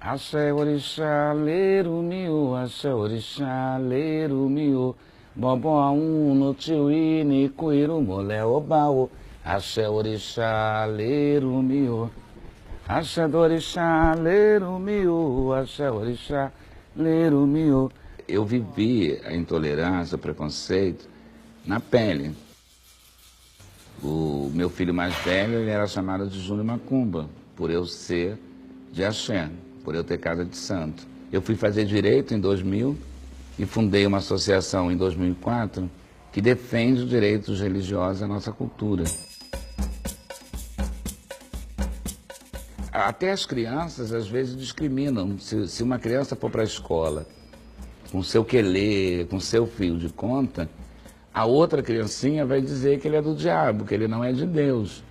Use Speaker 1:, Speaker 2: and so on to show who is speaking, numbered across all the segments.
Speaker 1: Axé orixá, lerumiô, axé orixá, lerumiô, bobó no tio ine, coiro molé obaô, axé orixá, lerumiô, axé orixá, lerumiô, axé orixá, lerumiô. Eu vivi a intolerância, o preconceito na pele. O meu filho mais velho, ele era chamado de Júnior Macumba, por eu ser de axé, por eu ter casa de santo. Eu fui fazer direito em 2000 e fundei uma associação em 2004 que defende os direitos religiosos da nossa cultura. Até as crianças, às vezes, discriminam. Se uma criança for para a escola com seu quelê, com seu fio de conta, a outra criancinha vai dizer que ele é do diabo, que ele não é de Deus,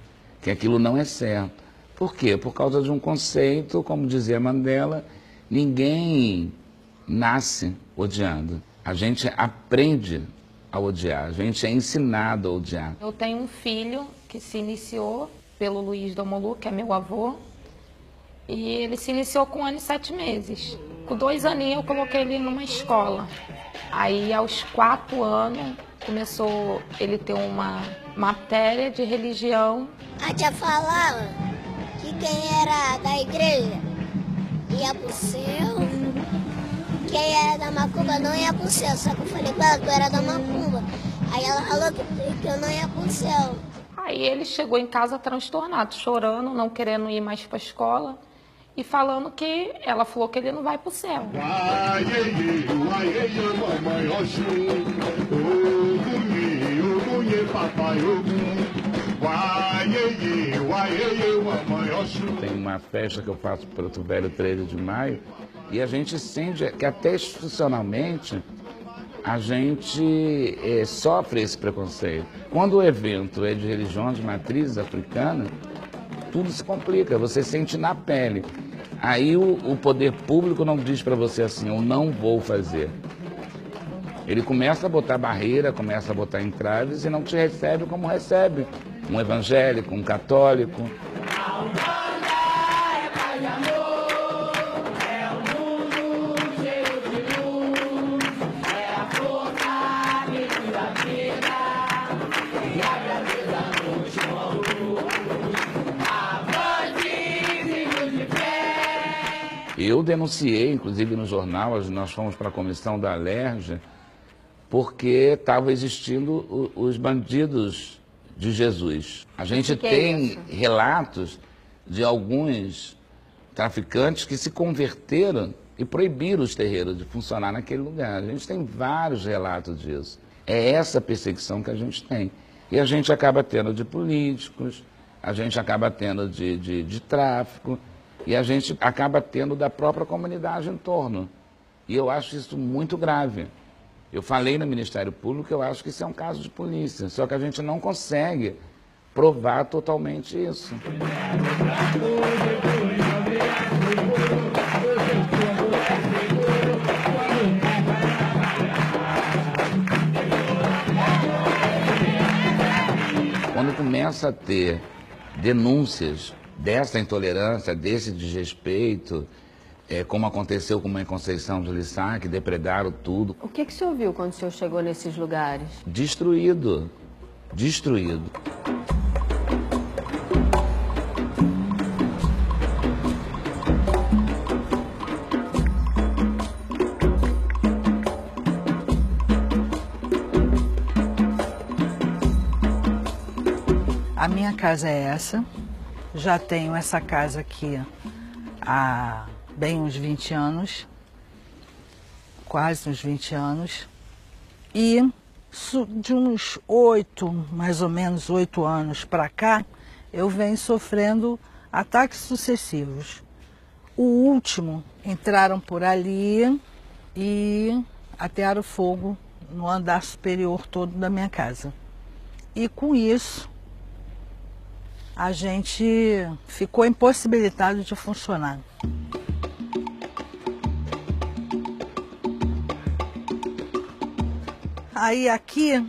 Speaker 1: que aquilo não é certo. Por quê? Por causa de um conceito, como dizia Mandela, ninguém nasce odiando. A gente aprende a odiar, a gente é ensinado a odiar.
Speaker 2: Eu tenho um filho que se iniciou pelo Luiz Domolu, que é meu avô, e ele se iniciou com 1 ano e 7 meses. Com 2 aninhos eu coloquei ele numa escola. Aí aos 4 anos começou ele ter uma matéria de religião.
Speaker 3: A tia falava que quem era da igreja ia pro céu, quem era da macumba não ia pro céu. Só que eu falei pra ela que eu era da macumba. Aí ela falou que eu não ia pro céu.
Speaker 2: Aí ele chegou em casa transtornado, chorando, não querendo ir mais pra escola. E falando que ela falou que ele não vai pro céu.
Speaker 1: Tem uma festa que eu faço para o Velho 13 de maio e a gente sente que até institucionalmente a gente sofre esse preconceito. Quando o evento é de religiões de matrizes africanas, tudo se complica, você sente na pele. Aí o poder público não diz para você assim, eu não vou fazer. Ele começa a botar barreira, começa a botar entraves e não te recebe como recebe um evangélico, um católico. Eu denunciei, inclusive no jornal, nós fomos para a comissão da Alerj, porque estavam existindo os bandidos de Jesus. A gente tem relatos de alguns traficantes que se converteram e proibiram os terreiros de funcionar naquele lugar. A gente tem vários relatos disso. É essa perseguição que a gente tem. E a gente acaba tendo de políticos, a gente acaba tendo de tráfico, e a gente acaba tendo da própria comunidade em torno. E eu acho isso muito grave. Eu falei no Ministério Público que eu acho que isso é um caso de polícia, só que a gente não consegue provar totalmente isso. Quando começa a ter denúncias dessa intolerância, desse desrespeito, como aconteceu com a Conceição de Lissá, que depredaram tudo.
Speaker 4: O que o senhor viu quando o senhor chegou nesses lugares?
Speaker 1: Destruído, destruído.
Speaker 5: A minha casa é essa. Já tenho essa casa aqui há bem uns 20 anos, quase uns 20 anos. E de uns 8, mais ou menos 8 anos para cá, eu venho sofrendo ataques sucessivos. O último, entraram por ali e atearam fogo no andar superior todo da minha casa. E com isso, a gente ficou impossibilitado de funcionar. Aí aqui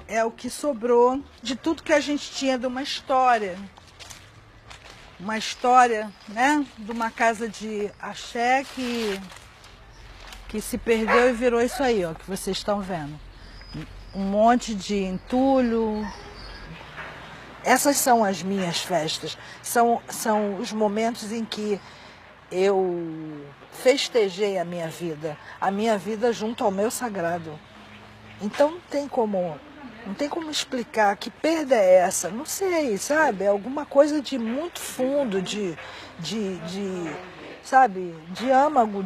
Speaker 5: é o que sobrou de tudo que a gente tinha de uma história. uma história, né, de uma casa de axé que se perdeu e virou isso aí, ó, que vocês estão vendo. Um monte de entulho. Essas são as minhas festas, são os momentos em que eu festejei a minha vida junto ao meu sagrado. Então não tem como explicar que perda é essa, não sei, sabe? É alguma coisa de muito fundo, sabe, de âmago,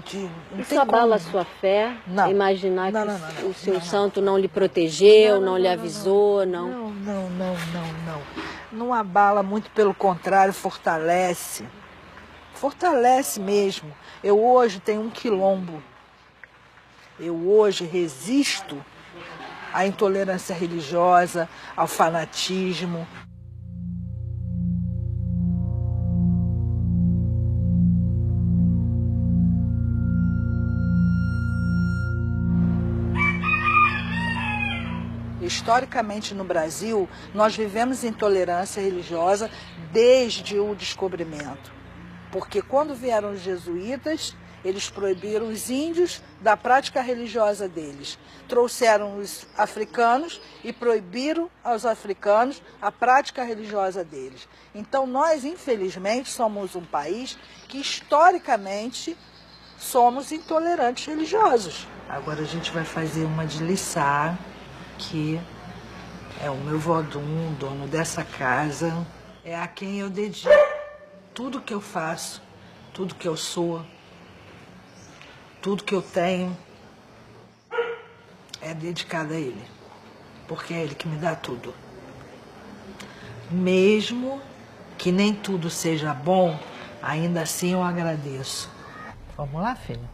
Speaker 4: Isso abala a sua fé?
Speaker 5: Não.
Speaker 4: Imaginar
Speaker 5: Não,
Speaker 4: que o seu santo não lhe protegeu, não lhe avisou, não?
Speaker 5: Não. Não abala, muito pelo contrário, fortalece. Fortalece mesmo. Eu hoje tenho um quilombo. Eu hoje resisto à intolerância religiosa, ao fanatismo. Historicamente no Brasil, nós vivemos intolerância religiosa desde o descobrimento. Porque quando vieram os jesuítas, eles proibiram os índios da prática religiosa deles. Trouxeram os africanos e proibiram aos africanos a prática religiosa deles. Então nós, infelizmente, somos um país que historicamente somos intolerantes religiosos. Agora a gente vai fazer uma de Lissá, que é o meu vodum, dono dessa casa, é a quem eu dedico tudo que eu faço, tudo que eu sou, tudo que eu tenho, é dedicado a ele, porque é ele que me dá tudo. Mesmo que nem tudo seja bom, ainda assim eu agradeço. Vamos lá, filho?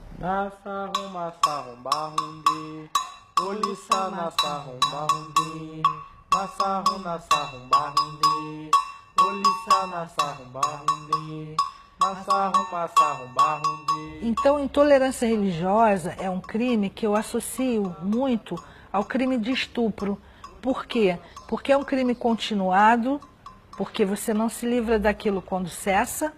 Speaker 5: Então, intolerância religiosa é um crime que eu associo muito ao crime de estupro. Por quê? Porque é um crime continuado, porque você não se livra daquilo quando cessa,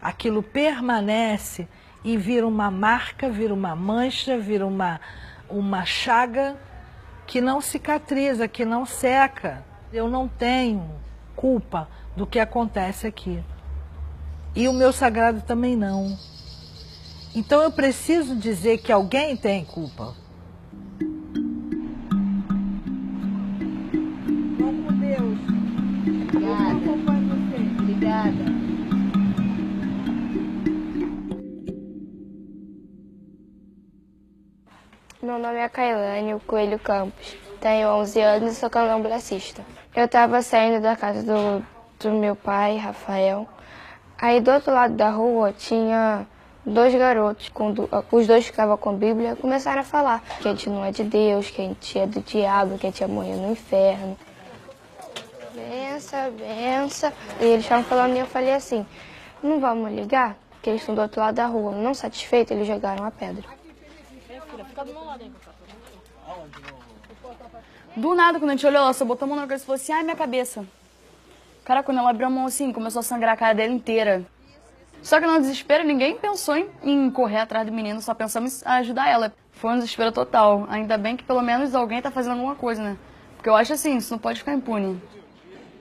Speaker 5: aquilo permanece e vira uma marca, vira uma mancha, vira uma chaga que não cicatriza, que não seca. Eu não tenho culpa do que acontece aqui. E o meu sagrado também não. Então eu preciso dizer que alguém tem culpa. Vamos com Deus.
Speaker 4: Obrigada.
Speaker 6: Meu nome é Kailane Coelho Campos, tenho 11 anos e sou candomblessista. Eu estava saindo da casa do meu pai, Rafael. Aí do outro lado da rua tinha dois garotos, os dois ficavam com a Bíblia, começaram a falar que a gente não é de Deus, que a gente é do diabo, que a gente ia morrer no inferno. Benção. E eles estavam falando e eu falei assim, não vamos ligar? Porque eles estão do outro lado da rua. Não satisfeitos, eles jogaram a pedra.
Speaker 7: Do nada, quando a gente olhou, ela só botou a mão na cabeça e falou assim, ai, minha cabeça. Cara, quando ela abriu a mão assim, começou a sangrar a cara dela inteira. Só que no desespero, ninguém pensou em correr atrás do menino, só pensamos em ajudar ela. Foi um desespero total. Ainda bem que pelo menos alguém tá fazendo alguma coisa, né? Porque eu acho assim, isso não pode ficar impune.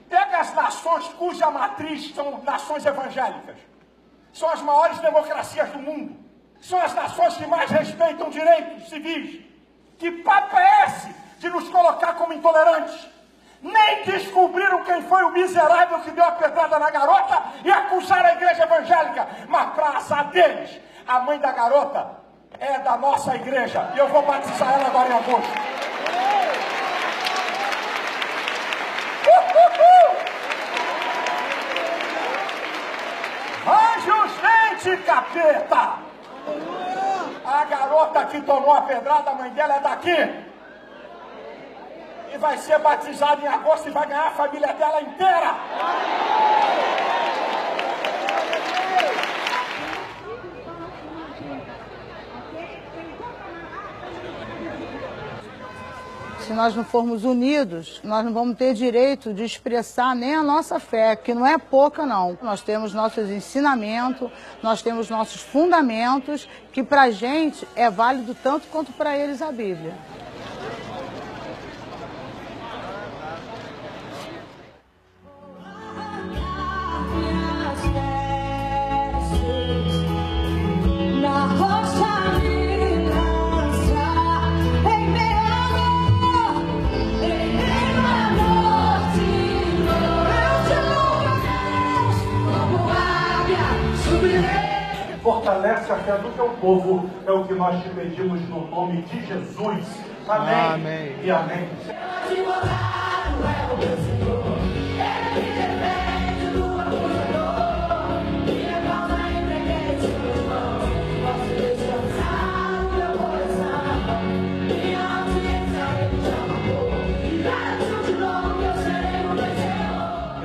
Speaker 8: Pega as nações cuja matriz são nações evangélicas. São as maiores democracias do mundo. São as nações que mais respeitam direitos civis. Que papo é esse de nos colocar como intolerantes? Nem descobriram quem foi o miserável que deu a pedrada na garota e acusaram a igreja evangélica. Mas para azar deles, a mãe da garota é da nossa igreja. E eu vou batizar ela agora em agosto. Anjos, vente, capeta! A garota que tomou a pedrada, a mãe dela é daqui. E vai ser batizada em agosto e vai ganhar a família dela inteira.
Speaker 5: se nós não formos unidos, nós não vamos ter direito de expressar nem a nossa fé, que não é pouca não. Nós temos nossos ensinamentos, nós temos nossos fundamentos, que para a gente é válido tanto quanto para eles a Bíblia.
Speaker 8: Fortalece a fé do teu povo, é o que nós te pedimos no nome de Jesus. Amém. Amém. E amém.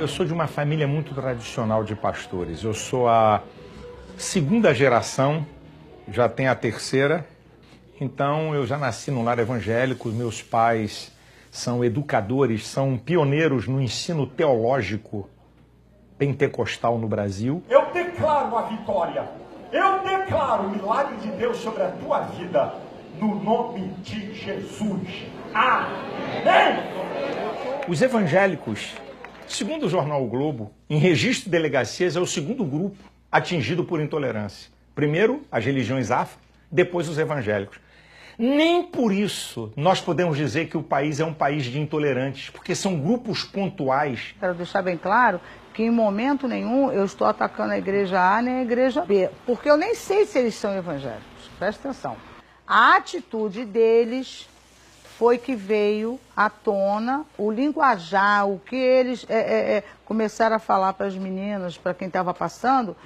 Speaker 9: Eu sou de uma família muito tradicional de pastores. Eu sou a segunda geração, já tenho a terceira. Então eu já nasci num lar evangélico, meus pais são educadores, são pioneiros no ensino teológico pentecostal no Brasil.
Speaker 8: Eu declaro a vitória, eu declaro o milagre de Deus sobre a tua vida, no nome de Jesus. Amém!
Speaker 9: Os evangélicos, segundo o jornal O Globo, em registro de delegacias é o segundo grupo atingido por intolerância. Primeiro, as religiões afro, depois os evangélicos. Nem por isso nós podemos dizer que o país é um país de intolerantes, porque são grupos pontuais.
Speaker 5: Quero deixar bem claro que em momento nenhum eu estou atacando a igreja A nem a igreja B, porque eu nem sei se eles são evangélicos. Presta atenção. A atitude deles foi que veio à tona, o linguajar, o que eles começaram a falar para as meninas, para quem estava passando,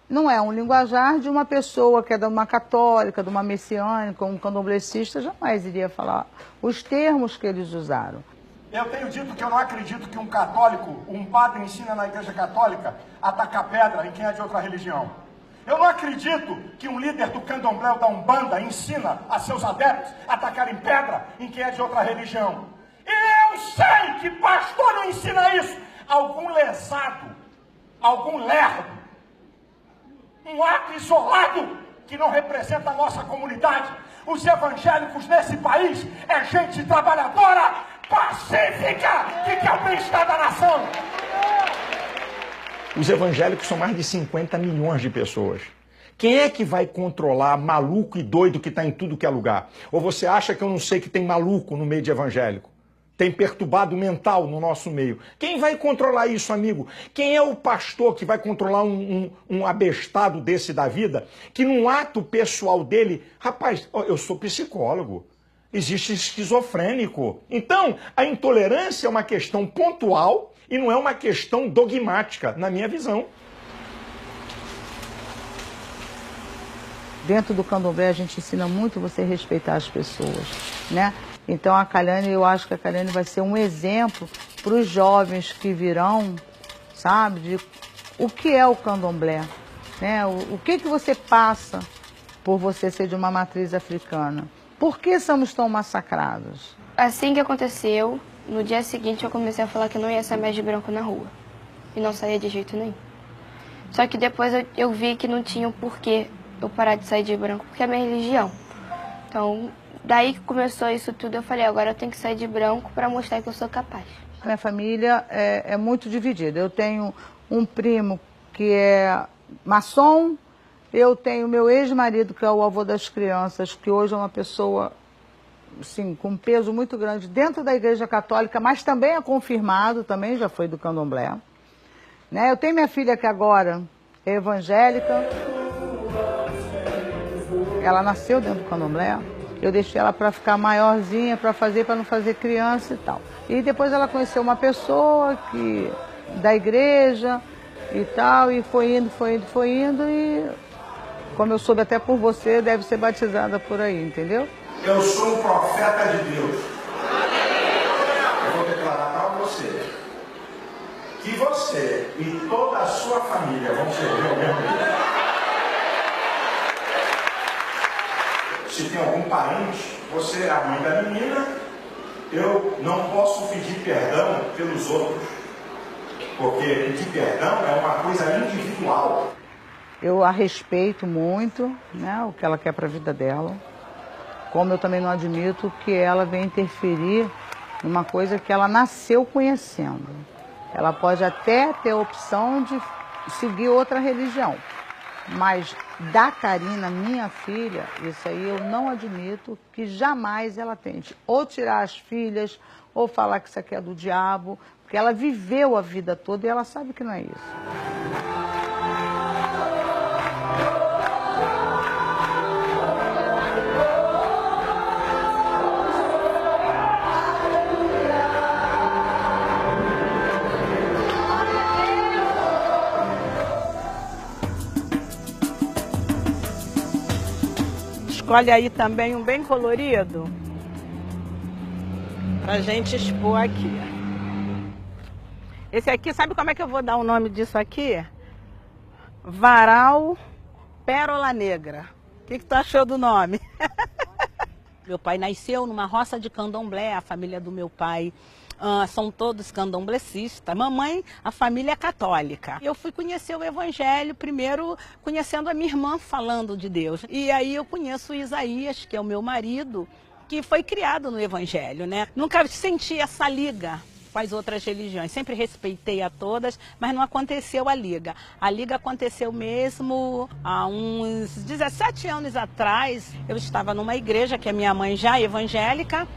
Speaker 5: não é um linguajar de uma pessoa que é de uma católica, de uma messiânica, um candomblessista, jamais iria falar os termos que eles usaram.
Speaker 8: Eu tenho dito que eu não acredito que um católico, um padre ensina na igreja católica a tacar pedra em quem é de outra religião. Eu não acredito que um líder do candomblé ou da Umbanda ensina a seus adeptos a tacarem pedra em quem é de outra religião. E eu sei que pastor não ensina isso. Algum lesado, algum lerdo, um ato isolado que não representa a nossa comunidade. Os evangélicos nesse país é gente trabalhadora, pacífica, que quer o bem-estar da nação.
Speaker 9: Os evangélicos são mais de 50 milhões de pessoas. Quem é que vai controlar maluco e doido que está em tudo que é lugar? Ou você acha que eu não sei que tem maluco no meio de evangélico? Tem perturbado mental no nosso meio. Quem vai controlar isso, amigo? Quem é o pastor que vai controlar um abestado desse da vida? Que num ato pessoal dele... Rapaz, eu sou psicólogo. Existe esquizofrênico. Então, a intolerância é uma questão pontual e não é uma questão dogmática, na minha visão.
Speaker 5: Dentro do candomblé a gente ensina muito você respeitar as pessoas, né? Então a Kalyane, eu acho que a Kalyane vai ser um exemplo para os jovens que virão, sabe, de o que é o candomblé, né? O que você passa por você ser de uma matriz africana? Por que somos tão massacrados?
Speaker 6: Assim que aconteceu, no dia seguinte eu comecei a falar que não ia sair mais de branco na rua. E não saía de jeito nenhum. Só que depois eu vi que não tinha o porquê eu parar de sair de branco, porque é a minha religião. Então, daí que começou isso tudo, eu falei, agora eu tenho que sair de branco para mostrar que eu sou capaz.
Speaker 5: Minha família é muito dividida. Eu tenho um primo que é maçom, eu tenho meu ex-marido, que é o avô das crianças, que hoje é uma pessoa, assim, com um peso muito grande dentro da Igreja Católica, mas também é confirmado, também já foi do candomblé. Né? Eu tenho minha filha que agora é evangélica, ela nasceu dentro do candomblé, eu deixei ela para ficar maiorzinha, para não fazer criança e tal. E depois ela conheceu uma pessoa da igreja e tal, e foi indo, e como eu soube até por você, deve ser batizada por aí, entendeu?
Speaker 8: Eu sou um profeta de Deus. Eu vou declarar para você que você e toda a sua família vão servir ao mesmo Deus. Se tem algum parente, você é a mãe da menina,
Speaker 9: Eu não posso pedir perdão pelos outros, porque pedir perdão é uma coisa individual.
Speaker 5: Eu a respeito muito, né, o que ela quer para a vida dela, como eu também não admito que ela venha interferir numa coisa que ela nasceu conhecendo. Ela pode até ter a opção de seguir outra religião, mas da Karina, minha filha, isso aí eu não admito que jamais ela tente ou tirar as filhas, ou falar que isso aqui é do diabo, porque ela viveu a vida toda e ela sabe que não é isso.
Speaker 10: Escolhe aí também um bem colorido pra gente expor aqui. Esse aqui, sabe como é que eu vou dar o nome disso aqui? Varal Pérola Negra. O que tu achou do nome? Meu pai nasceu numa roça de candomblé, a família do meu pai são todos candomblecistas. Mamãe, a família é católica. Eu fui conhecer o evangelho primeiro conhecendo a minha irmã falando de Deus. E aí eu conheço o Isaías, que é o meu marido, que foi criado no evangelho, né? Nunca senti essa liga com as outras religiões. Sempre respeitei a todas, mas não aconteceu a liga. A liga aconteceu mesmo há uns 17 anos atrás. Eu estava numa igreja, que a minha mãe já é evangélica,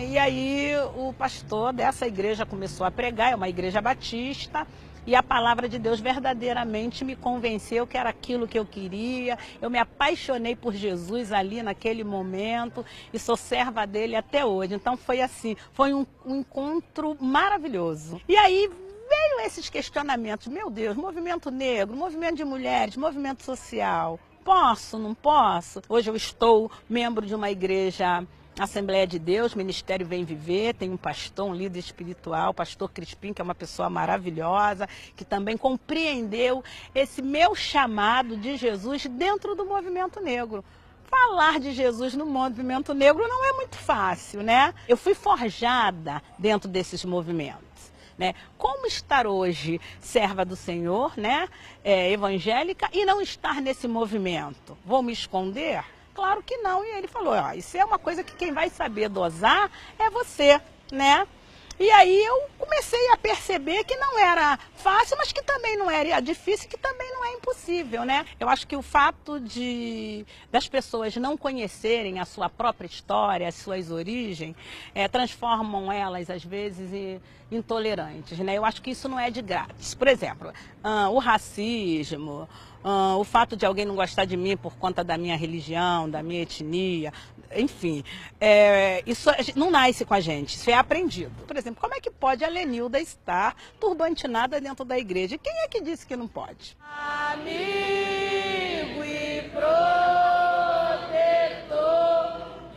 Speaker 10: e aí o pastor dessa igreja começou a pregar, é uma igreja batista, e a palavra de Deus verdadeiramente me convenceu que era aquilo que eu queria. Eu me apaixonei por Jesus ali naquele momento e sou serva dele até hoje. Então foi assim, foi um encontro maravilhoso. E aí veio esses questionamentos, meu Deus, movimento negro, movimento de mulheres, movimento social, posso, não posso? Hoje eu estou membro de uma igreja Assembleia de Deus, Ministério Vem Viver, tem um pastor, um líder espiritual, o pastor Crispim, que é uma pessoa maravilhosa, que também compreendeu esse meu chamado de Jesus dentro do movimento negro. Falar de Jesus no movimento negro não é muito fácil, né? Eu fui forjada dentro desses movimentos, né? Como estar hoje serva do Senhor, né? Evangélica, e não estar nesse movimento? Vou me esconder? Claro que não, e ele falou, isso é uma coisa que quem vai saber dosar é você, né? E aí eu comecei a perceber que não era fácil, mas que também não era difícil, que também não é impossível, né? Eu acho que o fato das pessoas não conhecerem a sua própria história, as suas origens, transformam elas, às vezes, em intolerantes, né? Eu acho que isso não é de grátis. Por exemplo, o racismo, o fato de alguém não gostar de mim por conta da minha religião, da minha etnia, enfim, isso não nasce com a gente, isso é aprendido. Por exemplo, como é que pode a Lenilda estar turbantinada dentro da igreja? E quem é que disse que não pode? Amigo e protetor,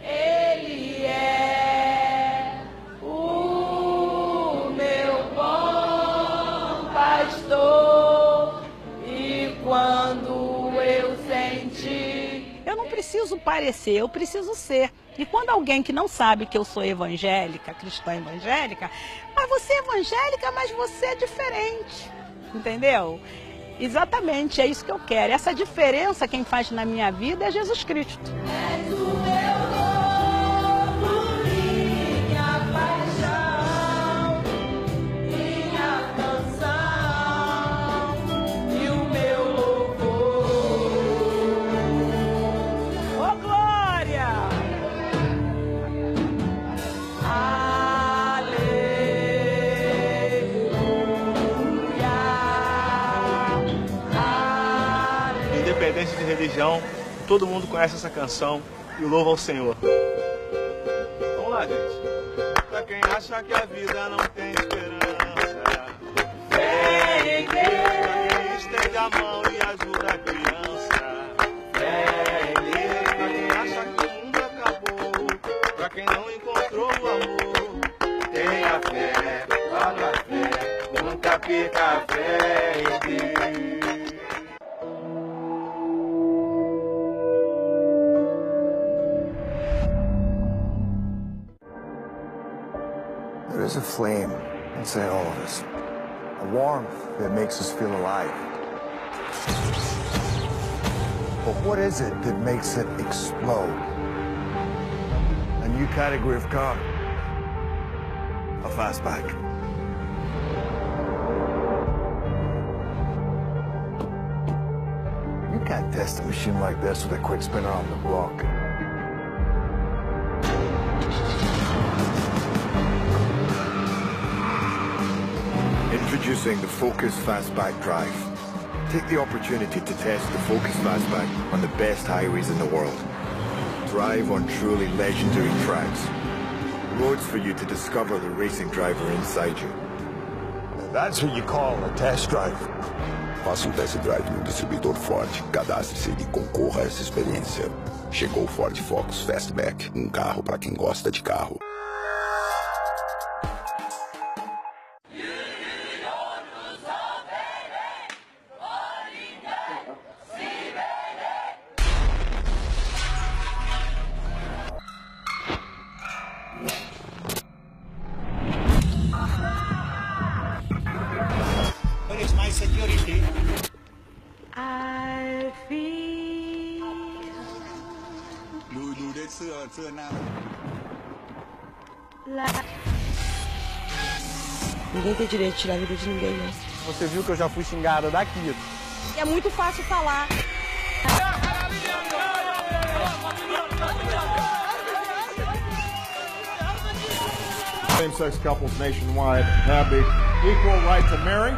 Speaker 10: ele é o meu bom pastor. E quando eu senti... Eu não preciso parecer, eu preciso ser. E quando alguém que não sabe que eu sou evangélica, cristã evangélica, mas você é evangélica, mas você é diferente, entendeu? Exatamente, é isso que eu quero. Essa diferença quem faz na minha vida é Jesus Cristo. És o meu novo, minha paixão, minha canção e o meu louvor. Ô glória!
Speaker 11: Independente de religião, todo mundo conhece essa canção e louva ao Senhor. Vamos lá, gente. Pra quem acha que a vida não tem esperança, fé em Deus, estende a mão e ajuda a criança. Fé em Deus, pra quem acha que o mundo acabou, pra quem não encontrou o amor, tenha fé, vá na fé, nunca perca a fé em Deus.
Speaker 12: There is a flame inside all of us, a warmth that makes us feel alive. But what is it that makes it explode? A new category of car, a fastback. You can't test a machine like this with a quick spinner on the block. Introducing the Focus Fastback Drive. Take the opportunity to test the Focus Fastback on the best highways in the world. Drive on truly legendary tracks. Roads for you to discover the racing driver inside you. That's what you call a test drive.
Speaker 13: Faça test drive no distribuidor Ford. Cadastre-se e concorra a essa experiência. Chegou o Ford Focus Fastback, carro para quem gosta de carro.
Speaker 14: Security.
Speaker 15: I feel.
Speaker 14: Do ได้เสื้อหน้า
Speaker 15: Ninguém tem direito de tirar a vida de ninguém, né?
Speaker 11: Você viu que eu já fui xingada daqui.
Speaker 15: É muito fácil falar.
Speaker 9: Same-sex couples nationwide have the equal right to marry.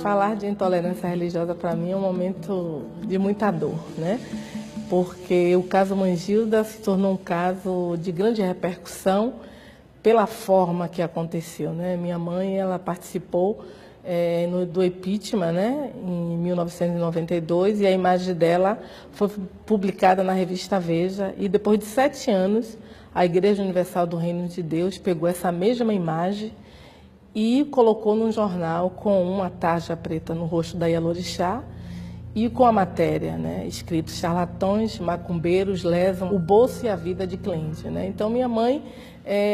Speaker 16: Falar de intolerância religiosa para mim é um momento de muita dor, né? Porque o caso Mangilda se tornou um caso de grande repercussão pela forma que aconteceu, né? Minha mãe, ela participou do impeachment, né, em 1992, e a imagem dela foi publicada na revista Veja, e depois de 7 anos, a Igreja Universal do Reino de Deus pegou essa mesma imagem e colocou num jornal com uma tarja preta no rosto da Ialorixá e com a matéria, né, escrito: charlatões, macumbeiros lesam o bolso e a vida de cliente, né? Então minha mãe,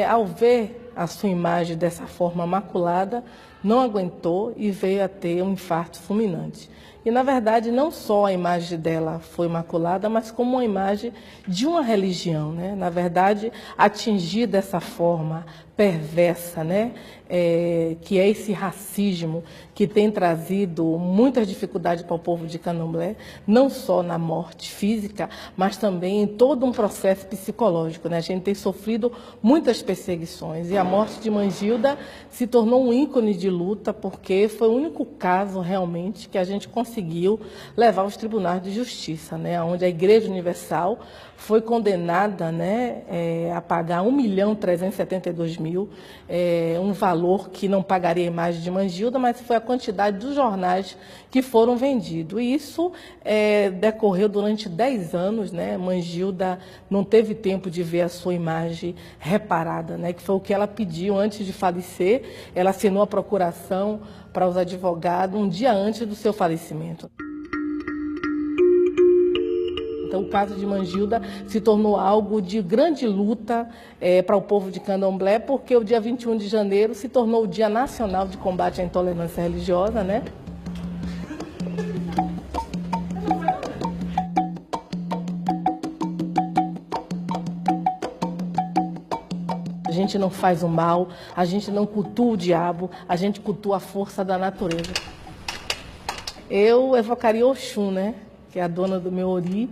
Speaker 16: ao ver a sua imagem dessa forma maculada, não aguentou e veio a ter um infarto fulminante. E, na verdade, não só a imagem dela foi maculada, mas como uma imagem de uma religião, né? Na verdade, atingir dessa forma perversa, né? Que é esse racismo que tem trazido muitas dificuldades para o povo de Candomblé, não só na morte física, mas também em todo um processo psicológico, né? A gente tem sofrido muitas perseguições, e a morte de Mangilda se tornou um ícone de luta, porque foi o único caso realmente que a gente conseguiu levar aos tribunais de justiça, né? Onde a Igreja Universal foi condenada, né, a pagar 1.372.000, um valor que não pagaria a imagem de Mangilda, mas foi a quantidade dos jornais que foram vendidos. E isso decorreu durante 10 anos, né? Mangilda não teve tempo de ver a sua imagem reparada, né? Que foi o que ela pediu antes de falecer. Ela assinou a procuração para os advogados um dia antes do seu falecimento. Então, o caso de Mangilda se tornou algo de grande luta para o povo de Candomblé, porque o dia 21 de janeiro se tornou o Dia Nacional de Combate à Intolerância Religiosa, né? A gente não faz o mal, a gente não cultua o diabo, a gente cultua a força da natureza. Eu evocaria Oxum, né? Que é a dona do meu ori.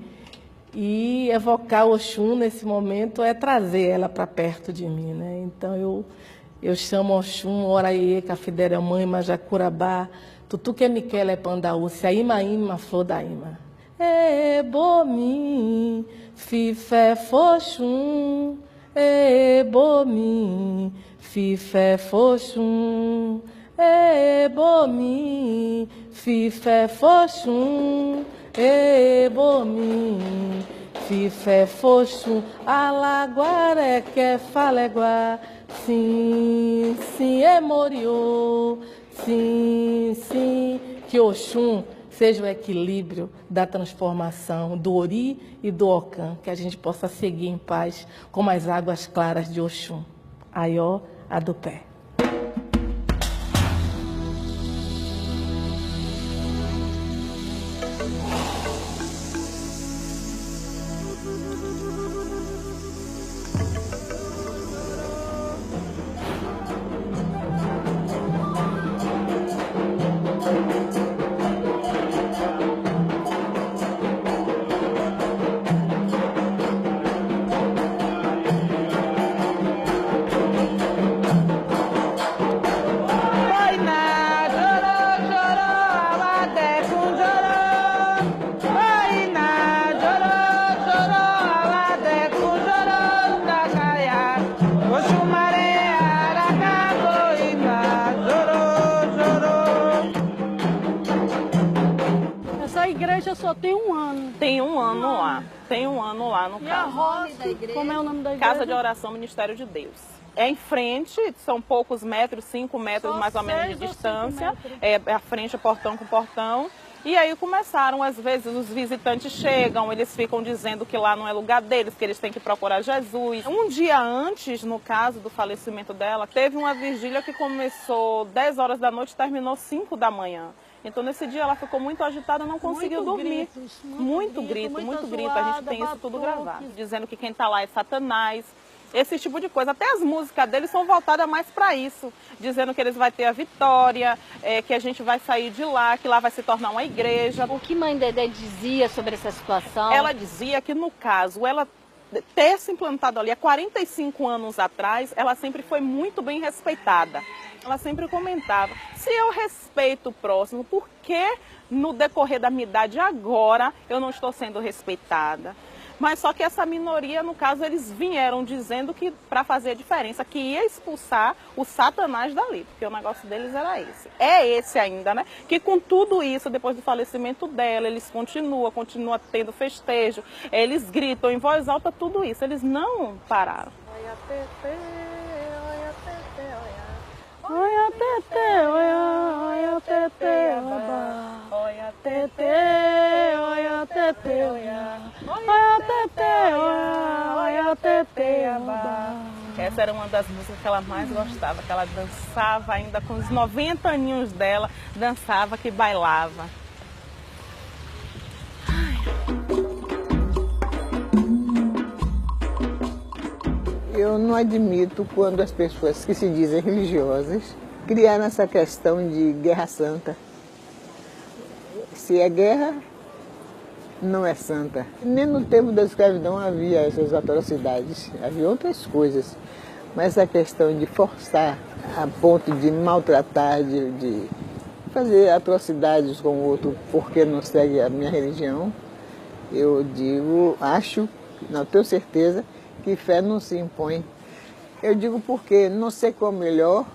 Speaker 16: E evocar Oxum nesse momento é trazer ela para perto de mim, né? Então eu chamo Oxum, Oraiê, Cafidéria Mãe, Majacurabá, Tutuque Miquela é Pandaúcia, Ima Ima, flor da Ima. E bomi, fifé foxum, e bomi, fifé foxum, e bomi, fifé foxum, e bomi, fifé foxum, alaguaré que faleguá, sim, sim, é moriô, sim, sim, que Oxum seja o equilíbrio da transformação do Ori e do Ocã, que a gente possa seguir em paz como as águas claras de Oxum. Aió, Adupé.
Speaker 17: igreja só tem um ano.
Speaker 18: Tem um ano lá. Tem um ano lá no
Speaker 17: caso.
Speaker 18: E a roça,
Speaker 17: como é o nome da igreja?
Speaker 18: Casa de Oração Ministério de Deus. É em frente, são poucos metros, 5 metros mais ou menos de distância. É a frente, portão com portão. E aí começaram, às vezes, os visitantes chegam, eles ficam dizendo que lá não é lugar deles, que eles têm que procurar Jesus. Um dia antes, no caso do falecimento dela, teve uma vigília que começou 10 horas da noite e terminou 5 da manhã. Então, nesse dia, ela ficou muito agitada, não conseguiu dormir. Muito grito. A gente tem isso tudo gravado. Dizendo que quem está lá é Satanás. Esse tipo de coisa. Até as músicas deles são voltadas mais para isso. Dizendo que eles vão ter a vitória, que a gente vai sair de lá, que lá vai se tornar uma igreja.
Speaker 4: O que mãe Dedé dizia sobre essa situação?
Speaker 18: Ela dizia que, no caso, ela ter se implantado ali há 45 anos atrás, ela sempre foi muito bem respeitada. Ela sempre comentava, se eu respeito o próximo, por que no decorrer da minha idade agora eu não estou sendo respeitada? Mas só que essa minoria, no caso, eles vieram dizendo que para fazer a diferença, que ia expulsar o Satanás dali, porque o negócio deles era esse. É esse ainda, né? Que com tudo isso, depois do falecimento dela, eles continuam tendo festejo, eles gritam em voz alta tudo isso, eles não pararam.
Speaker 17: Olha tete, olha tete, olha tete, olha tete, olha tete, olha tete.
Speaker 18: Essa era uma das músicas que ela mais gostava, que ela dançava ainda com os 90 aninhos dela, dançava que bailava.
Speaker 19: Eu não admito quando as pessoas que se dizem religiosas criaram essa questão de guerra santa. Se é guerra, não é santa. Nem no tempo da escravidão havia essas atrocidades, havia outras coisas. Mas a questão de forçar a ponto de maltratar, de fazer atrocidades com o outro porque não segue a minha religião, eu digo, acho, não tenho certeza, que fé não se impõe. Eu digo porque não sei qual é o melhor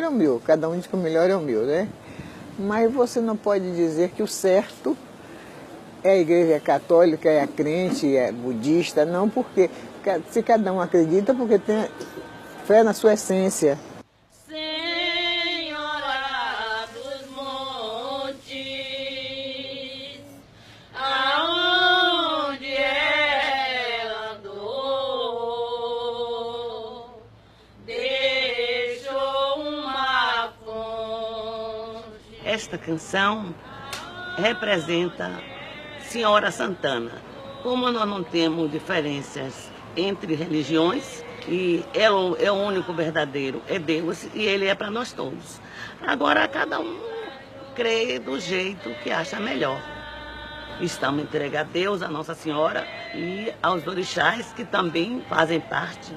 Speaker 19: é o meu, cada um diz que o melhor é o meu, né? Mas você não pode dizer que o certo é a igreja católica, é a crente, é budista, não, porque se cada um acredita, porque tem fé na sua essência.
Speaker 20: Esta canção representa Senhora Santana. Como nós não temos diferenças entre religiões, e ela é o único verdadeiro, é Deus, e Ele é para nós todos. Agora, cada um crê do jeito que acha melhor. Estamos entregue a Deus, a Nossa Senhora e aos orixás que também fazem parte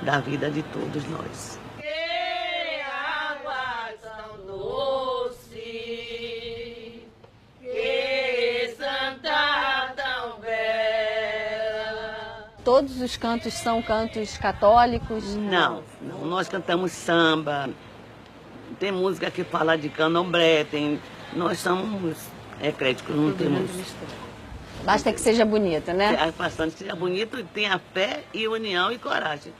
Speaker 20: da vida de todos nós.
Speaker 21: Que águas tão doces
Speaker 4: Todos os cantos são cantos católicos?
Speaker 20: Não, nós cantamos samba, tem música que fala de candomblé, nós somos ecléticos, não temos...
Speaker 4: Basta que seja bonita, né?
Speaker 20: Bastante que seja bonito e tenha fé e união e coragem.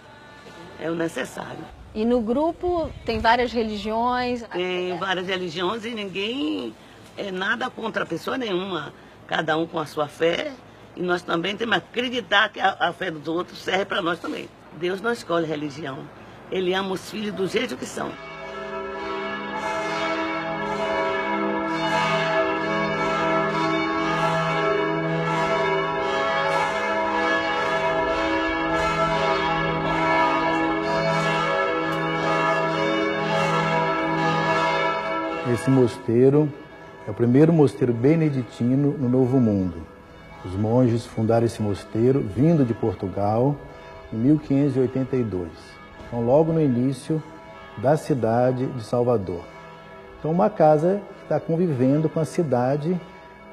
Speaker 20: É o necessário.
Speaker 4: E no grupo tem várias religiões?
Speaker 20: Tem várias religiões e ninguém é nada contra pessoa nenhuma. Cada um com a sua fé. E nós também temos que acreditar que a fé dos outros serve para nós também. Deus não escolhe religião. Ele ama os filhos do jeito que são.
Speaker 21: Esse mosteiro é o primeiro mosteiro beneditino no Novo Mundo. Os monges fundaram esse mosteiro vindo de Portugal em 1582. Então, logo no início da cidade de Salvador. Então, uma casa que está convivendo com a cidade,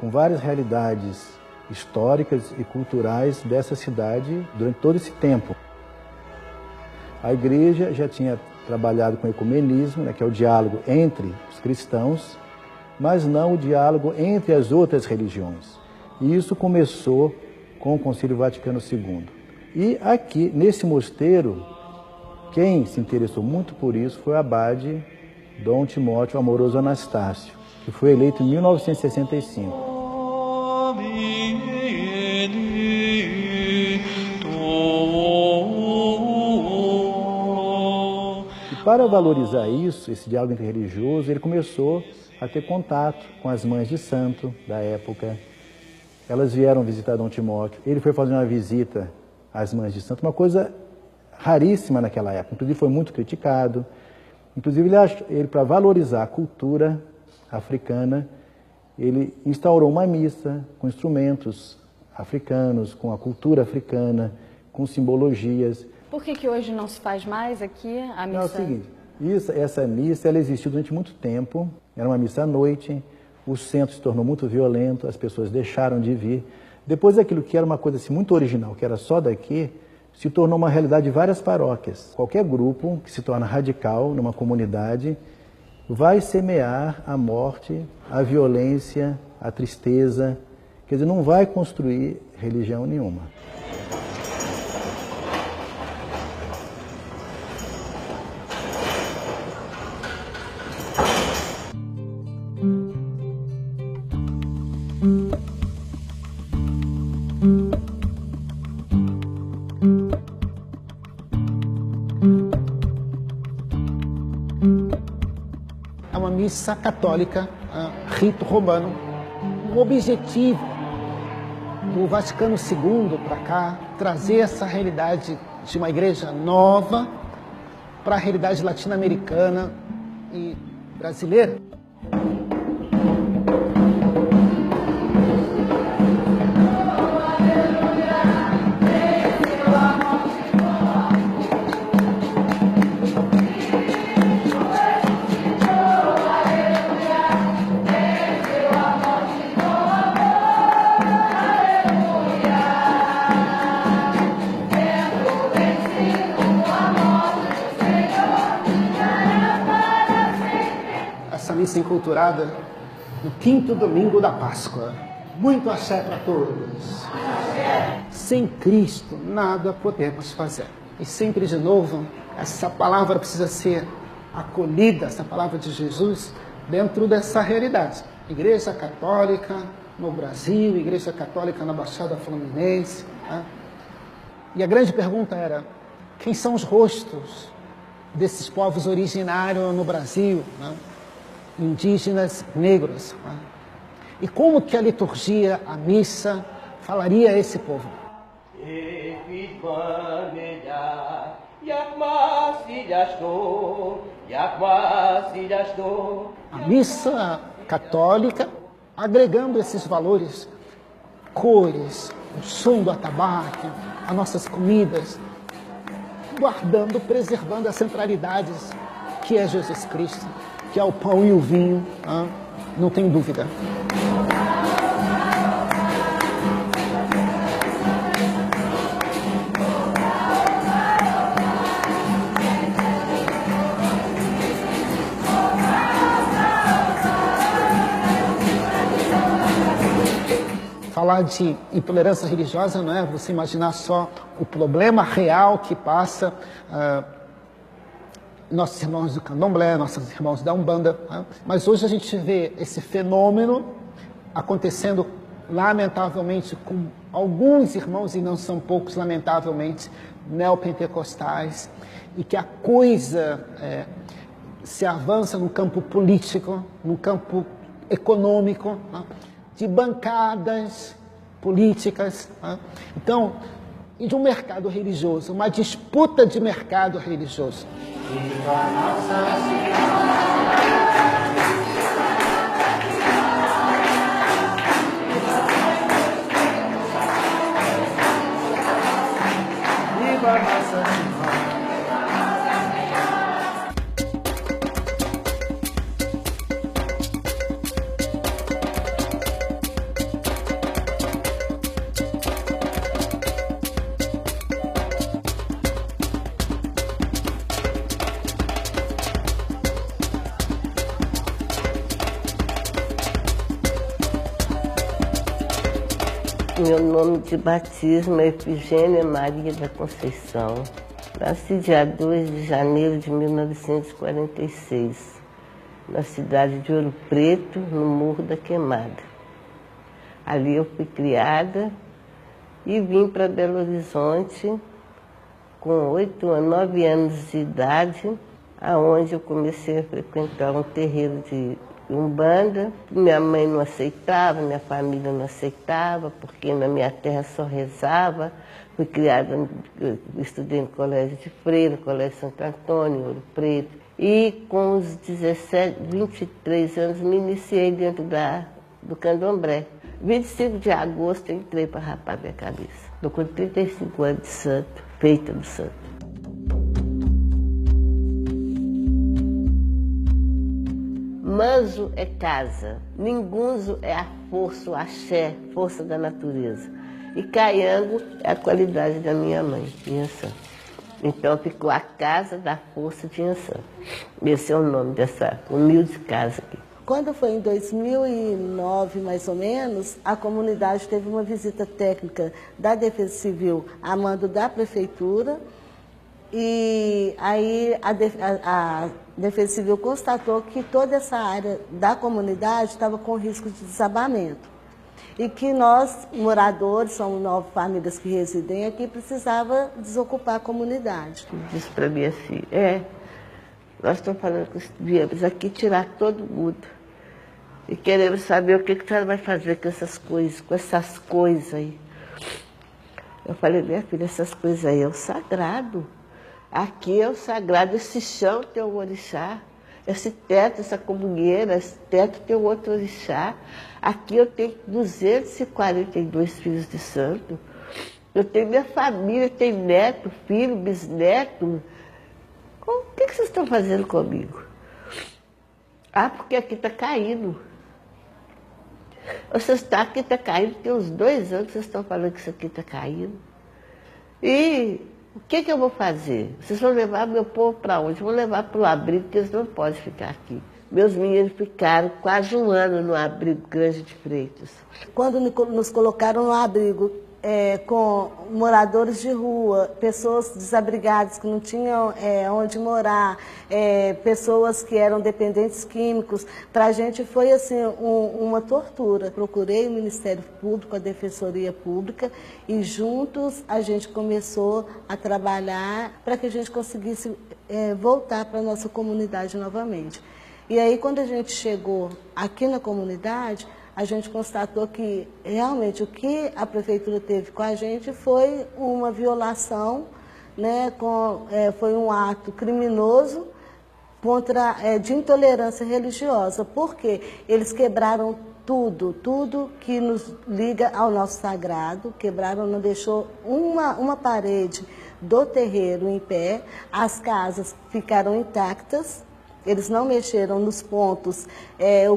Speaker 21: com várias realidades históricas e culturais dessa cidade durante todo esse tempo. A igreja já tinha trabalhado com o ecumenismo, né, que é o diálogo entre os cristãos, mas não o diálogo entre as outras religiões. E isso começou com o Concílio Vaticano II. E aqui, nesse mosteiro, quem se interessou muito por isso foi o abade Dom Timóteo Amoroso Anastácio, que foi eleito em 1965. Para valorizar isso, esse diálogo interreligioso, ele começou a ter contato com as mães de santo da época. Elas vieram visitar Dom Timóteo. Ele foi fazer uma visita às mães de santo, uma coisa raríssima naquela época. Inclusive foi muito criticado. Inclusive ele para valorizar a cultura africana, ele instaurou uma missa com instrumentos africanos, com a cultura africana, com simbologias.
Speaker 7: Por que hoje não se faz mais aqui a missa?
Speaker 21: Não, é o seguinte, essa missa ela existiu durante muito tempo, era uma missa à noite, o centro se tornou muito violento, as pessoas deixaram de vir. Depois aquilo que era uma coisa assim, muito original, que era só daqui, se tornou uma realidade de várias paróquias. Qualquer grupo que se torna radical numa comunidade vai semear a morte, a violência, a tristeza, quer dizer, não vai construir religião nenhuma.
Speaker 22: É uma missa católica, rito romano. O objetivo do Vaticano II para cá, trazer essa realidade de uma igreja nova para a realidade latino-americana e brasileira. Missa enculturada no 5º domingo da Páscoa. Muito axé para todos. Sem Cristo, nada podemos fazer. E sempre de novo, essa palavra precisa ser acolhida, essa palavra de Jesus, dentro dessa realidade. Igreja Católica no Brasil, Igreja Católica na Baixada Fluminense. Né? E a grande pergunta era, quem são os rostos desses povos originários no Brasil? Né? Indígenas, negros. Né? E como que a liturgia, a missa, falaria a esse povo? A missa católica, agregando esses valores, cores, o som do atabaque, as nossas comidas, guardando, preservando as centralidades que é Jesus Cristo, que é o pão e o vinho, não tem dúvida. falar de intolerância religiosa não é você imaginar só o problema real que passa nossos irmãos do Candomblé, nossos irmãos da Umbanda, né? Mas hoje a gente vê esse fenômeno acontecendo, lamentavelmente, com alguns irmãos, e não são poucos, lamentavelmente, neopentecostais, e que a coisa se avança no campo político, no campo econômico, né? De bancadas políticas, né? Então, e de um mercado religioso, uma disputa de mercado religioso.
Speaker 2: Viva Nossa Senhora.
Speaker 3: Meu nome de batismo é Efigênia Maria da Conceição. Nasci dia 2 de janeiro de 1946, na cidade de Ouro Preto, no Morro da Queimada. Ali eu fui criada e vim para Belo Horizonte com 9 anos de idade, aonde eu comecei a frequentar um terreiro de Umbanda. Minha mãe não aceitava, minha família não aceitava, porque na minha terra só rezava. Fui criada, estudei no Colégio de Freira, Colégio Santo Antônio, Ouro Preto. E com os 23 anos me iniciei dentro do Candomblé. 25 de agosto eu entrei para rapar minha cabeça. Estou com 35 anos de santo, feita do santo. Manzo é casa, Ningunzo é a força, o axé, força da natureza. E Caiango é a qualidade da minha mãe, Inhansã. Então ficou a casa da força de Inhansã. Esse é o nome dessa humilde casa aqui.
Speaker 23: Quando foi em 2009, mais ou menos, a comunidade teve uma visita técnica da Defesa Civil a mando da Prefeitura. E aí a Defesa Civil constatou que toda essa área da comunidade estava com risco de desabamento. E que nós, moradores, somos 9 famílias que residem aqui, precisava desocupar a comunidade.
Speaker 3: Disse para mim assim, nós estamos falando que viemos aqui tirar todo mundo. E queremos saber o que a senhora vai fazer com essas coisas aí. Eu falei, minha filha, essas coisas aí é o sagrado. Aqui é o sagrado, esse chão tem um orixá, esse teto, essa comunheira, esse teto tem um outro orixá. Aqui eu tenho 242 filhos de santo. Eu tenho minha família, tenho neto, filho, bisneto. O que vocês estão fazendo comigo? Ah, porque aqui está caindo. Aqui está caindo, tem uns 2 anos que vocês estão falando que isso aqui está caindo. E o que eu vou fazer? Vocês vão levar meu povo para onde? Vão levar para o abrigo, porque eles não podem ficar aqui. Meus meninos ficaram quase 1 ano no abrigo Grande de Freitas.
Speaker 23: Quando nos colocaram no abrigo com moradores de rua, pessoas desabrigadas que não tinham onde morar, pessoas que eram dependentes químicos, para a gente foi assim uma tortura. Procurei o Ministério Público, a Defensoria Pública, e juntos a gente começou a trabalhar para que a gente conseguisse voltar para a nossa comunidade novamente. E aí, quando a gente chegou aqui na comunidade, a gente constatou que realmente o que a prefeitura teve com a gente foi uma violação, né, foi um ato criminoso de intolerância religiosa, porque eles quebraram tudo que nos liga ao nosso sagrado, quebraram, não deixou uma parede do terreiro em pé, as casas ficaram intactas. Eles não mexeram nos pontos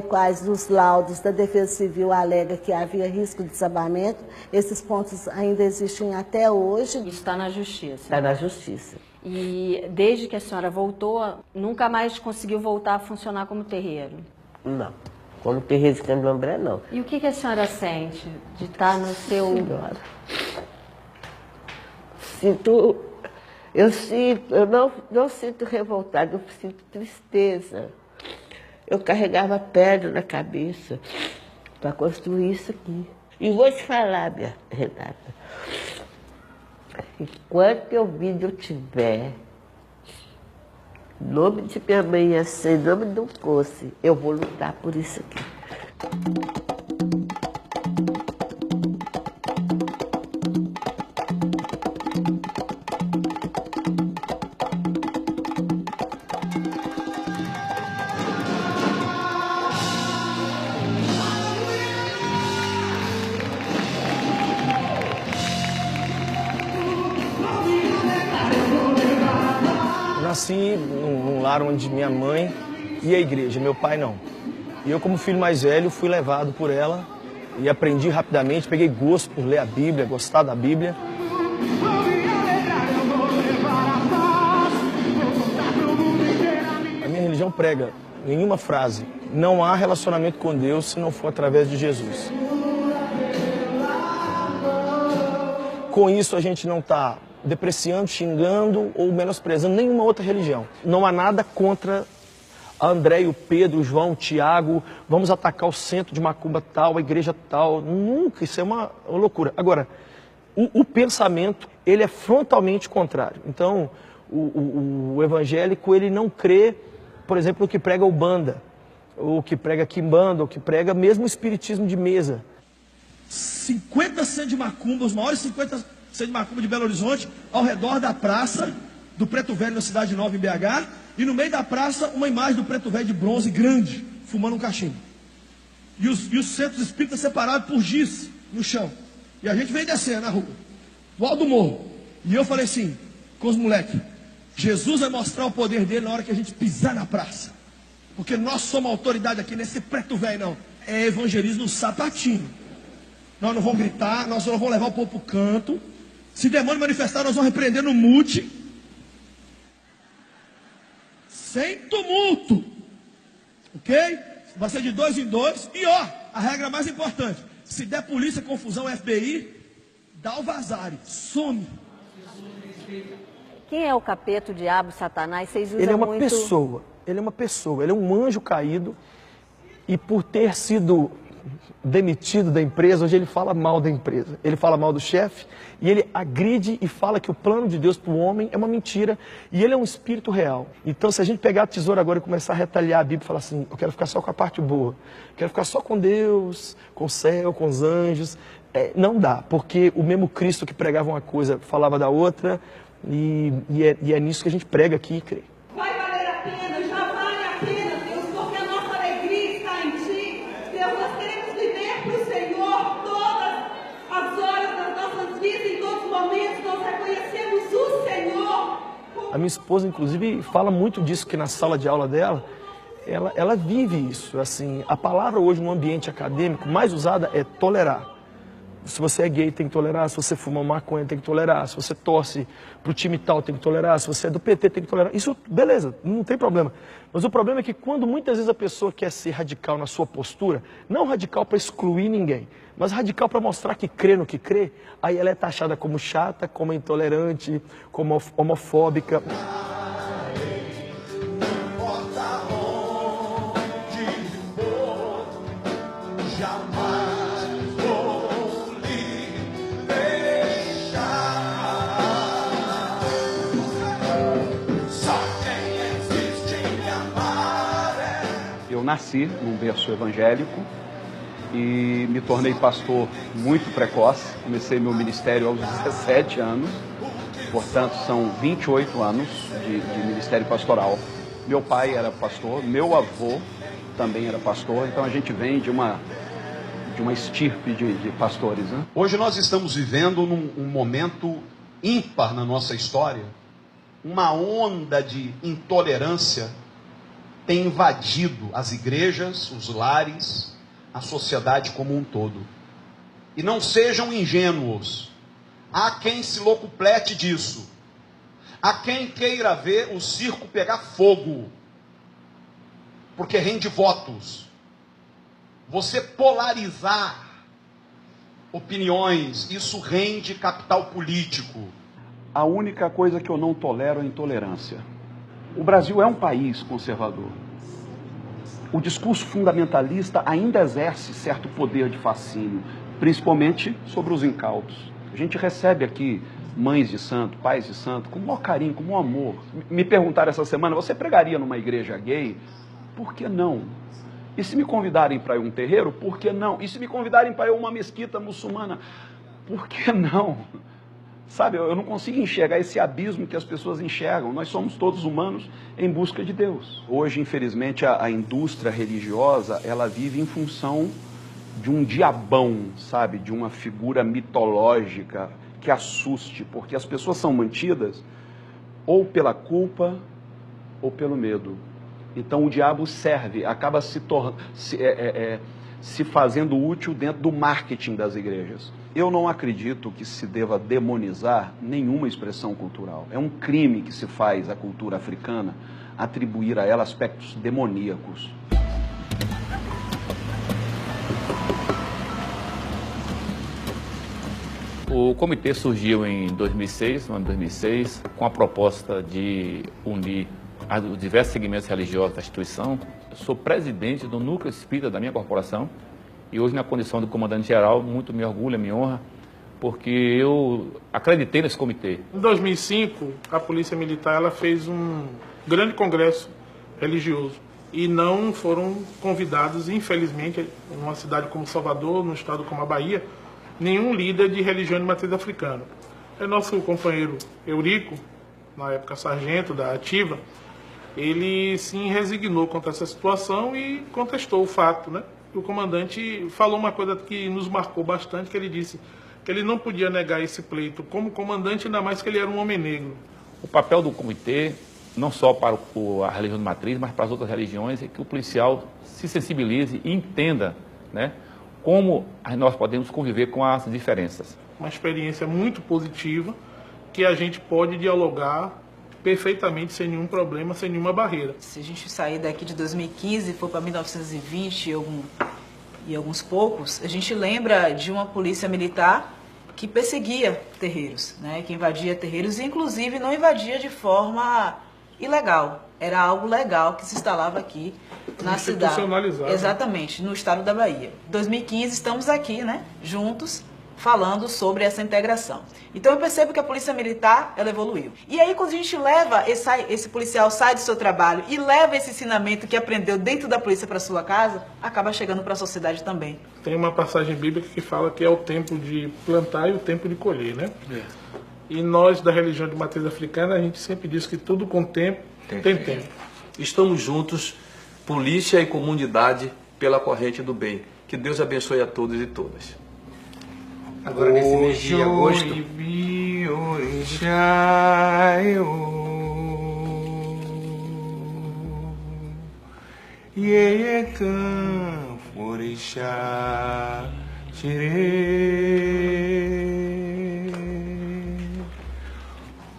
Speaker 23: quais os laudos da Defesa Civil alegam que havia risco de desabamento. Esses pontos ainda existem até hoje.
Speaker 4: Isso está na Justiça.
Speaker 3: Está na Justiça.
Speaker 4: E desde que a senhora voltou, nunca mais conseguiu voltar a funcionar como terreiro?
Speaker 3: Não. Como terreiro de candomblé, não.
Speaker 4: E o que a senhora sente de estar no seu...
Speaker 3: Senhora, eu não sinto revoltada, eu sinto tristeza. Eu carregava pedra na cabeça para construir isso aqui. E vou te falar, minha Renata, enquanto eu tiver, em nome de minha mãe, em nome do fosse, eu vou lutar por isso aqui.
Speaker 1: Nasci num lar onde minha mãe ia à igreja, meu pai não. E eu, como filho mais velho, fui levado por ela e aprendi rapidamente, peguei gosto por ler a Bíblia, gostar da Bíblia. A minha religião prega nenhuma frase, não há relacionamento com Deus se não for através de Jesus. Com isso a gente não está depreciando, xingando ou menosprezando nenhuma outra religião. Não há nada contra a André, o Pedro, o João, o Tiago, vamos atacar o centro de macumba tal, a igreja tal. Nunca, isso é uma loucura. Agora, o pensamento, ele é frontalmente contrário. Então, o evangélico, ele não crê, por exemplo, no que prega Umbanda, ou que prega Quimbanda, ou que prega mesmo o espiritismo de mesa.
Speaker 6: 50 centros de macumba, os maiores 50 centros de macumba de Belo Horizonte, ao redor da praça do Preto Velho, na Cidade Nova, em BH, e no meio da praça, uma imagem do Preto Velho de bronze grande, fumando um cachimbo. E os centros espíritas separados por giz no chão. E a gente vem descendo na rua, do alto do morro. E eu falei assim, com os moleques, Jesus vai mostrar o poder dele na hora que a gente pisar na praça. Porque nós somos autoridade aqui, nesse Preto Velho não. É evangelismo no sapatinho. Nós não vamos gritar, nós não vamos levar o povo para o canto. Se demônio manifestar, nós vamos repreender no mute. Sem tumulto. Ok? Vai ser de 2 em 2. E ó, a regra mais importante. Se der polícia, confusão, FBI, dá o vazare. Some.
Speaker 4: Quem é o capeta, o diabo, Satanás? Vocês usam
Speaker 1: Ele é uma
Speaker 4: muito...
Speaker 1: pessoa. Ele é uma pessoa. Ele é um anjo caído. E por ter sido demitido da empresa, hoje ele fala mal da empresa. Ele fala mal do chefe e ele agride e fala que o plano de Deus para o homem é uma mentira e ele é um espírito real. Então, se a gente pegar a tesoura agora e começar a retalhar a Bíblia e falar assim, eu quero ficar só com a parte boa, quero ficar só com Deus, com o céu, com os anjos, não dá, porque o mesmo Cristo que pregava uma coisa falava da outra e é nisso que a gente prega aqui e crê.
Speaker 8: Vai valer a pena, já vale a pena, Deus, porque a nossa alegria está em Ti. Deus, nós queremos viver para o Senhor todas as horas das nossas vidas, em todos os momentos, nós reconhecemos o Senhor.
Speaker 1: A minha esposa, inclusive, fala muito disso, que na sala de aula dela, ela vive isso. Assim, a palavra hoje no ambiente acadêmico mais usada é tolerar. Se você é gay, tem que tolerar. Se você fuma maconha, tem que tolerar. Se você torce pro time tal, tem que tolerar. Se você é do PT, tem que tolerar. Isso, beleza, não tem problema. Mas o problema é que quando muitas vezes a pessoa quer ser radical na sua postura, não radical para excluir ninguém, mas radical para mostrar que crê no que crê, aí ela é taxada como chata, como intolerante, como homofóbica.
Speaker 24: Eu nasci num berço evangélico e me tornei pastor muito precoce. Comecei meu ministério aos 17 anos, portanto são 28 anos de ministério pastoral. Meu pai era pastor, meu avô também era pastor, então a gente vem de uma estirpe de pastores, né?
Speaker 25: Hoje nós estamos vivendo um momento ímpar na nossa história. Uma onda de intolerância tem invadido as igrejas, os lares, a sociedade como um todo. E não sejam ingênuos. Há quem se locuplete disso. Há quem queira ver o circo pegar fogo, porque rende votos. Você polarizar opiniões, isso rende capital político.
Speaker 24: A única coisa que eu não tolero é a intolerância. O Brasil é um país conservador. O discurso fundamentalista ainda exerce certo poder de fascínio, principalmente sobre os incautos. A gente recebe aqui mães de santo, pais de santo, com o maior carinho, com o maior amor. Me perguntaram essa semana, você pregaria numa igreja gay? Por que não? E se me convidarem para ir a um terreiro, por que não? E se me convidarem para ir a uma mesquita muçulmana, por que não? Sabe, eu não consigo enxergar esse abismo que as pessoas enxergam. Nós somos todos humanos em busca de Deus. Hoje, infelizmente, a indústria religiosa, ela vive em função de um diabão, sabe? De uma figura mitológica que assuste, porque as pessoas são mantidas ou pela culpa ou pelo medo. Então o diabo serve, acaba se fazendo útil dentro do marketing das igrejas. Eu não acredito que se deva demonizar nenhuma expressão cultural. É um crime que se faz à cultura africana atribuir a ela aspectos demoníacos.
Speaker 5: O comitê surgiu em 2006, no ano de 2006, com a proposta de unir os diversos segmentos religiosos da instituição. Eu sou presidente do núcleo espírita da minha corporação e hoje, na condição de comandante-geral, muito me orgulho, me honra, porque eu acreditei nesse comitê.
Speaker 10: Em 2005, a Polícia Militar ela fez um grande congresso religioso e não foram convidados, infelizmente, em uma cidade como Salvador, num estado como a Bahia, nenhum líder de religião de matriz africana. É nosso companheiro Eurico, na época sargento da Ativa, ele se resignou contra essa situação e contestou o fato, né? O comandante falou uma coisa que nos marcou bastante, que ele disse que ele não podia negar esse pleito como comandante, ainda mais que ele era um homem negro.
Speaker 5: O papel do comitê, não só para a religião de matriz, mas para as outras religiões, é que o policial se sensibilize e entenda, né, como nós podemos conviver com as diferenças.
Speaker 10: Uma experiência muito positiva, que a gente pode dialogar perfeitamente, sem nenhum problema, sem nenhuma barreira.
Speaker 12: Se a gente sair daqui de 2015 e for para 1920 e alguns poucos, a gente lembra de uma polícia militar que perseguia terreiros, né, que invadia terreiros e inclusive não invadia de forma ilegal. Era algo legal que se instalava aqui na cidade. Exatamente, no estado da Bahia. Em 2015 estamos aqui, né, juntos, falando sobre essa integração. Então eu percebo que a Polícia Militar, ela evoluiu. E aí quando a gente leva, esse policial sai do seu trabalho e leva esse ensinamento que aprendeu dentro da polícia para sua casa, acaba chegando para a sociedade também.
Speaker 10: Tem uma passagem bíblica que fala que é o tempo de plantar e o tempo de colher, né? E nós da religião de matriz africana, a gente sempre diz que tudo com tempo tem tempo.
Speaker 13: Estamos juntos, polícia e comunidade, pela corrente do bem. Que Deus abençoe a todos e todas.
Speaker 2: Agora nesse mês de agosto.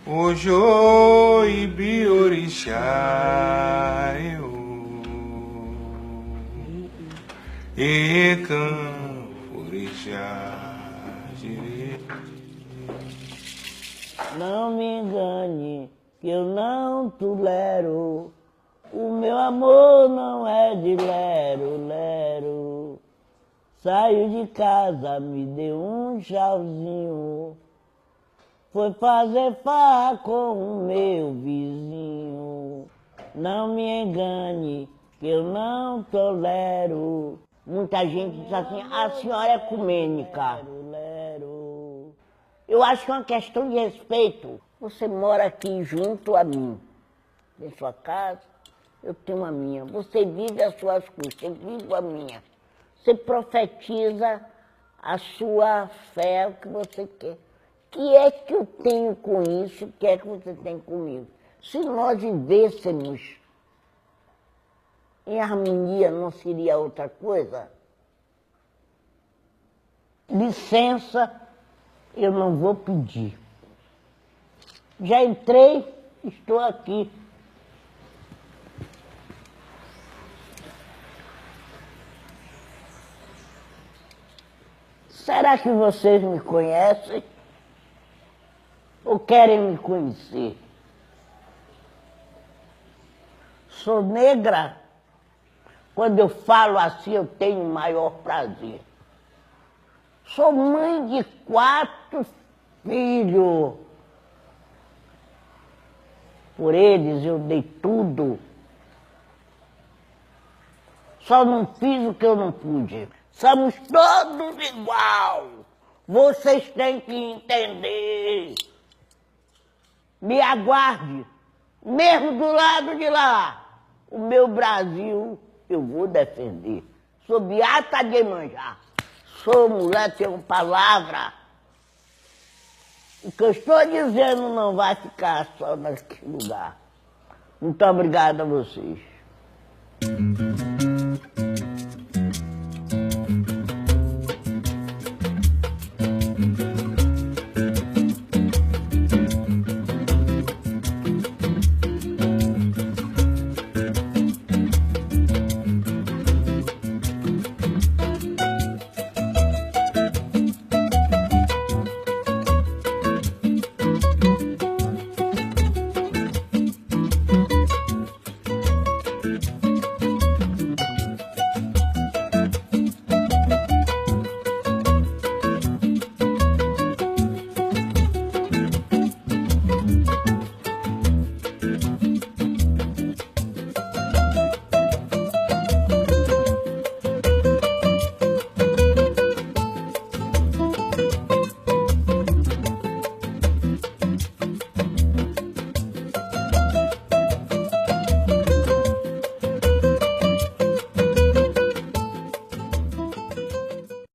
Speaker 14: Ojo ibi orixá Ekan orixá.
Speaker 3: Não me engane, que eu não tolero. O meu amor não é de lero. Saio de casa, me deu um tchauzinho. Foi fazer farra com o meu vizinho. Não me engane, que eu não tolero. Muita gente diz assim, a senhora é ecumênica. Eu acho que é uma questão de respeito. Você mora aqui junto a mim. Tem sua casa, eu tenho a minha. Você vive as suas custas, eu vivo a minha. Você profetiza a sua fé, o que você quer. O que é que eu tenho com isso? O que é que você tem comigo? Se nós vivêssemos em harmonia, não seria outra coisa? Licença, eu não vou pedir. Já entrei, estou aqui.
Speaker 9: Será que vocês me conhecem? Ou querem me conhecer? Sou negra. Quando eu falo assim, eu tenho o maior prazer. Sou mãe de 4 filhos. Por eles eu dei tudo. Só não fiz o que eu não pude. Somos todos igual. Vocês têm que entender. Me aguarde. Mesmo do lado de lá. O meu Brasil eu vou defender. Sou beata de Iemanjá. Sou mulher, tenho palavra. O que eu estou dizendo não vai ficar só naquele lugar. Muito obrigada a vocês.